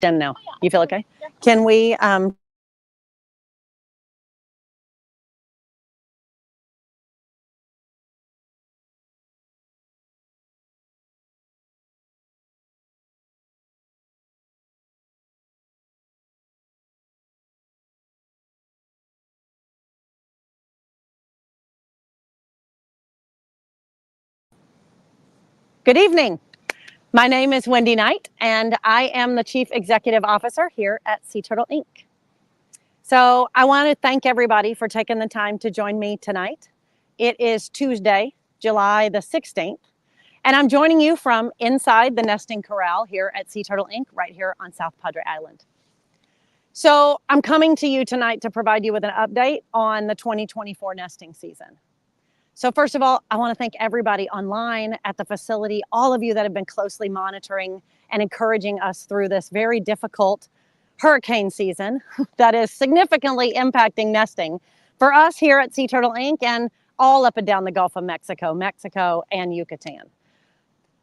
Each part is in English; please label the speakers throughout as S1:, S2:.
S1: in now. You feel okay? Can we Good evening. My name is Wendy Knight, and I am the Chief Executive Officer here at Sea Turtle Inc. So I want to thank everybody for taking the time to join me tonight. It is Tuesday, July the 16th, and I'm joining you from inside the nesting corral here at Sea Turtle Inc. right here on South Padre Island. So I'm coming to you tonight to provide you with an update on the 2024 nesting season. So first of all, I want to thank everybody online at the facility, all of you that have been closely monitoring and encouraging us through this very difficult hurricane season that is significantly impacting nesting for us here at Sea Turtle Inc. and all up and down the Gulf of Mexico and Yucatan.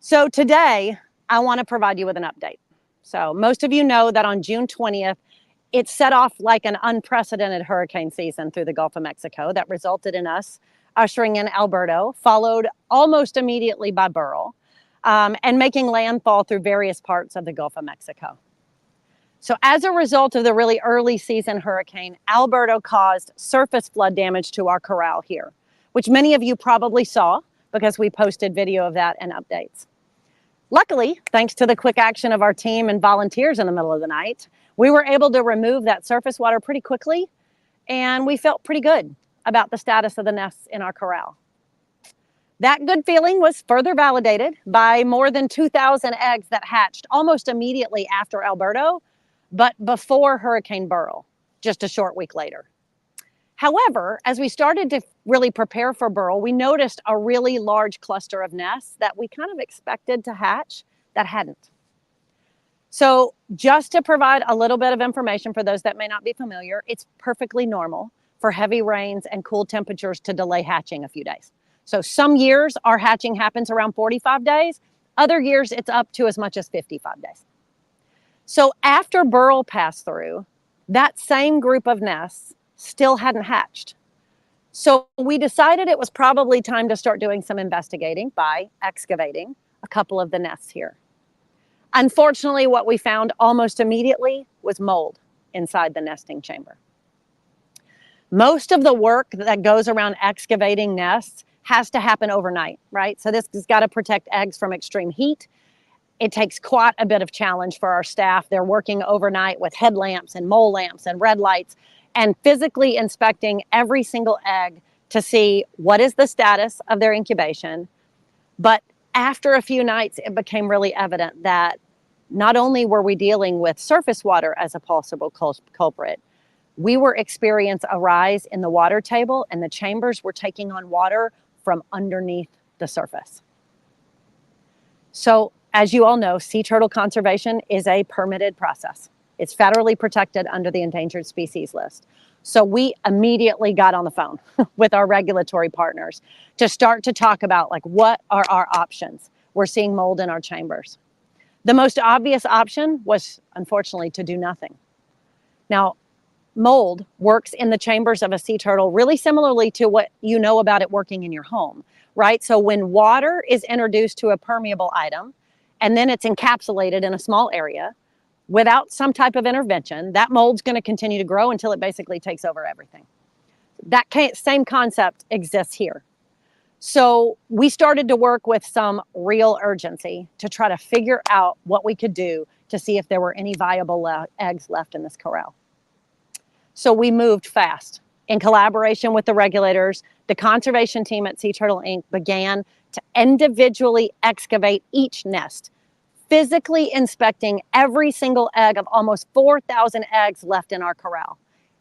S1: So today, I want to provide you with an update. So most of you know that on June 20th, it set off like an unprecedented hurricane season through the Gulf of Mexico that resulted in us ushering in Alberto, followed almost immediately by Beryl, and making landfall through various parts of the Gulf of Mexico. So as a result of the really early season hurricane, Alberto caused surface flood damage to our corral here, which many of you probably saw because we posted video of that and updates. Luckily, thanks to the quick action of our team and volunteers in the middle of the night, we were able to remove that surface water pretty quickly, and we felt pretty good about the status of the nests in our corral. That good feeling was further validated by more than 2,000 eggs that hatched almost immediately after Alberto, but before Hurricane Beryl, just a short week later. However, as we started to really prepare for Beryl, we noticed a really large cluster of nests that we kind of expected to hatch that hadn't. So just to provide a little bit of information for those that may not be familiar, it's perfectly normal for heavy rains and cool temperatures to delay hatching a few days. So some years our hatching happens around 45 days. Other years it's up to as much as 55 days. So after Beryl passed through, that same group of nests still hadn't hatched. So we decided it was probably time to start doing some investigating by excavating a couple of the nests here. Unfortunately, what we found almost immediately was mold inside the nesting chamber. Most of the work that goes around excavating nests has to happen overnight, right? So this has got to protect eggs from extreme heat. It takes quite a bit of challenge for our staff. They're working overnight with headlamps and mole lamps and red lights and physically inspecting every single egg to see what is the status of their incubation. But after a few nights, it became really evident that not only were we dealing with surface water as a possible culprit, we were experiencing a rise in the water table, and the chambers were taking on water from underneath the surface. So as you all know, sea turtle conservation is a permitted process. It's federally protected under the endangered species list. So we immediately got on the phone with our regulatory partners to start to talk about what are our options. We're seeing mold in our chambers. The most obvious option was, unfortunately, to do nothing. Now, mold works in the chambers of a sea turtle really similarly to what you know about it working in your home, right? So when water is introduced to a permeable item and then it's encapsulated in a small area, without some type of intervention, that mold's going to continue to grow until it basically takes over everything. That same concept exists here. So we started to work with some real urgency to try to figure out what we could do to see if there were any viable eggs left in this corral. So we moved fast. In collaboration with the regulators, the conservation team at Sea Turtle Inc. began to individually excavate each nest, physically inspecting every single egg of almost 4,000 eggs left in our corral.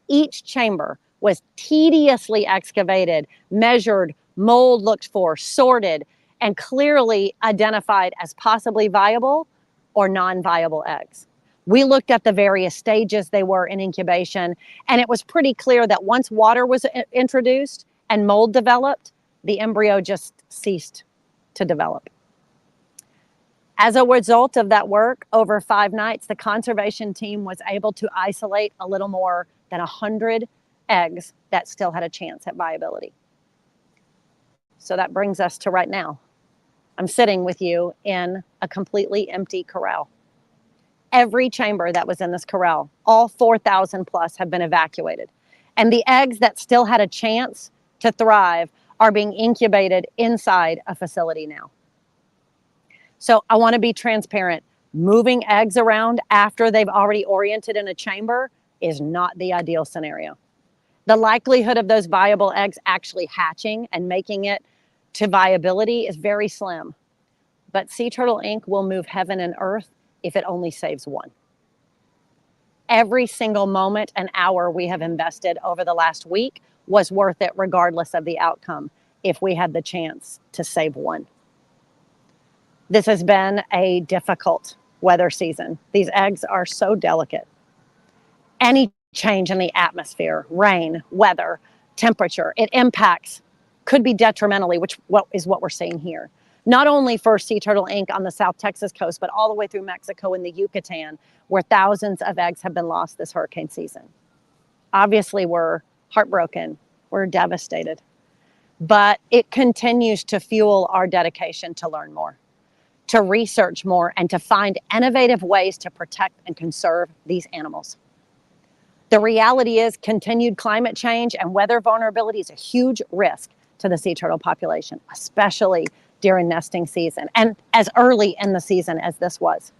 S1: Each chamber was tediously excavated, measured, mold looked for, sorted, and clearly identified as possibly viable or non-viable eggs. We looked at the various stages they were in incubation, and it was pretty clear that once water was introduced and mold developed, the embryo just ceased to develop. As a result of that work, over 5 nights, the conservation team was able to isolate a little more than 100 eggs that still had a chance at viability. So that brings us to right now. I'm sitting with you in a completely empty corral. Every chamber that was in this corral, all 4,000 plus, have been evacuated. And the eggs that still had a chance to thrive are being incubated inside a facility now. So I want to be transparent. Moving eggs around after they've already oriented in a chamber is not the ideal scenario. The likelihood of those viable eggs actually hatching and making it to viability is very slim. But Sea Turtle Inc. will move heaven and earth if it only saves one. Every single moment and hour we have invested over the last week was worth it regardless of the outcome if we had the chance to save one. This has been a difficult weather season. These eggs are so delicate. Any change in the atmosphere, rain, weather, temperature, it impacts, could be detrimentally, which is what we're seeing here. Not only for Sea Turtle Inc. on the South Texas coast, but all the way through Mexico and the Yucatan, where thousands of eggs have been lost this hurricane season. Obviously, we're heartbroken, we're devastated, but it continues to fuel our dedication to learn more, to research more, and to find innovative ways to protect and conserve these animals. The reality is continued climate change and weather vulnerability is a huge risk to the sea turtle population, especially during nesting season and as early in the season as this was.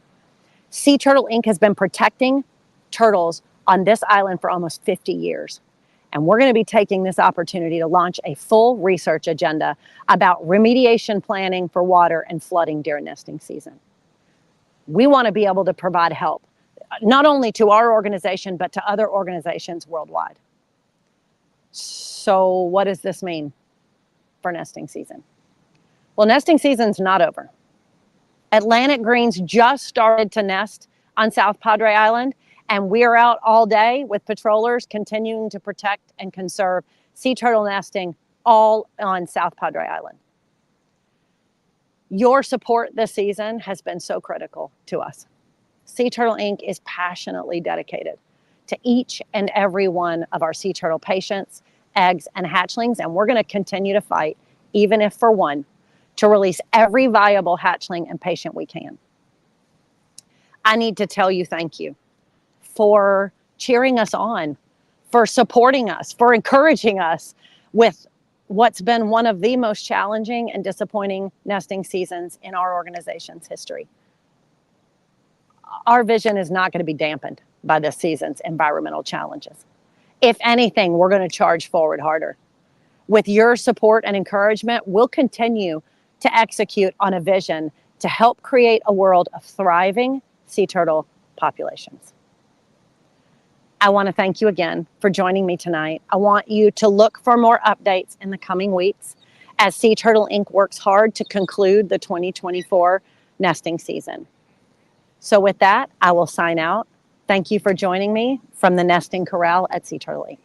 S1: Sea Turtle Inc. has been protecting turtles on this island for almost 50 years. And we're going to be taking this opportunity to launch a full research agenda about remediation planning for water and flooding during nesting season. We want to be able to provide help, not only to our organization, but to other organizations worldwide. So what does this mean for nesting season? Well, nesting season's not over. Atlantic greens just started to nest on South Padre Island, and we are out all day with patrollers continuing to protect and conserve sea turtle nesting all on South Padre Island. Your support this season has been so critical to us. Sea Turtle Inc. is passionately dedicated to each and every one of our sea turtle patients, eggs, and hatchlings, and we're going to continue to fight, even if for one, to release every viable hatchling and patient we can. I need to tell you thank you for cheering us on, for supporting us, for encouraging us with what's been one of the most challenging and disappointing nesting seasons in our organization's history. Our vision is not going to be dampened by this season's environmental challenges. If anything, we're going to charge forward harder. With your support and encouragement, we'll continue to execute on a vision to help create a world of thriving sea turtle populations. I want to thank you again for joining me tonight. I want you to look for more updates in the coming weeks as Sea Turtle Inc. works hard to conclude the 2024 nesting season. So with that, I will sign out. Thank you for joining me from the Nesting Corral at Sea Turtle Inc.